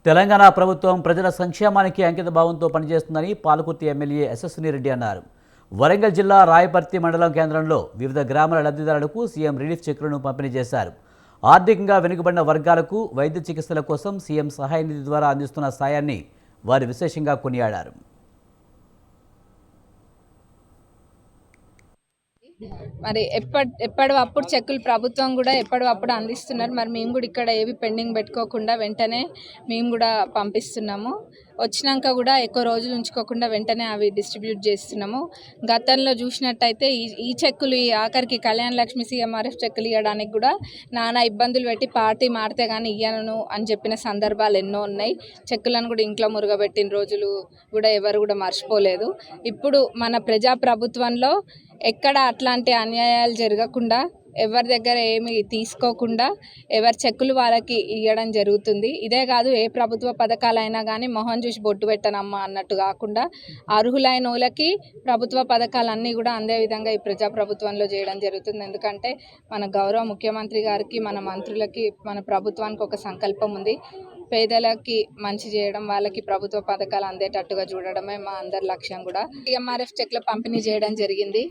తెలంగాణ ప్రభుత్వం ప్రజల సంక్షేమానికి అంకిత భావంతో పనిచేస్తుందని పాలకుర్తి ఎమ్మెల్యే యశస్విని రెడ్డి అన్నారు. వరంగల్ జిల్లా రాయపర్తి మండలం కేంద్రంలో వివిధ గ్రామాల లబ్ధిదారులకు సీఎం రిలీఫ్ చెక్కులను పంపిణీ చేశారు. ఆర్థికంగా వెనుకబడిన వర్గాలకు వైద్య చికిత్సల కోసం సీఎం సహాయ నిధి ద్వారా అందిస్తున్న సాయాన్ని వారు విశేషంగా కొనియాడారు. మరి ఎప్పటికప్పుడు చెక్కులు ప్రభుత్వం కూడా ఎప్పటికప్పుడు అందిస్తున్నారు. మరి మేము కూడా ఇక్కడ ఏవి పెండింగ్ పెట్టుకోకుండా వెంటనే మేము కూడా పంపిస్తున్నాము. వచ్చినాక కూడా ఎక్కువ రోజులు ఉంచుకోకుండా వెంటనే అవి డిస్ట్రిబ్యూట్ చేస్తున్నాము. గతంలో చూసినట్టయితే ఈ చెక్కులు ఈ ఆఖరికి కళ్యాణ లక్ష్మి సీఎంఆర్ఎఫ్ చెక్కులు ఇవ్వడానికి కూడా నానా ఇబ్బందులు పెట్టి పార్టీ మారితే కానీ ఇయ్యను అని చెప్పిన సందర్భాలు ఎన్నో ఉన్నాయి. చెక్కులను కూడా ఇంట్లో మురుగబెట్టిన రోజులు కూడా ఎవరు కూడా మర్చిపోలేదు. ఇప్పుడు మన ప్రజాప్రభుత్వంలో ఎక్కడ అట్లాంటి అన్యాయాలు జరగకుండా ఎవరి దగ్గర ఏమి తీసుకోకుండా ఎవరి చెక్కులు వాళ్ళకి ఇవ్వడం జరుగుతుంది. ఇదే కాదు, ఏ ప్రభుత్వ పథకాలైనా కానీ మొహం చూసి బొట్టు పెట్టనమ్మా అన్నట్టు కాకుండా అర్హులైన వాళ్ళకి ప్రభుత్వ పథకాలన్నీ కూడా అందే విధంగా ఈ ప్రజాప్రభుత్వంలో చేయడం జరుగుతుంది. ఎందుకంటే మన గౌరవ ముఖ్యమంత్రి గారికి, మన మంత్రులకి, మన ప్రభుత్వానికి ఒక సంకల్పం ఉంది. పేదలకి మంచి చేయడం, వాళ్ళకి ప్రభుత్వ పథకాలు అందేటట్టుగా చూడడమే మా అందరి లక్ష్యం. కూడా సీఎంఆర్ఎఫ్ చెక్ల పంపిణీ చేయడం జరిగింది.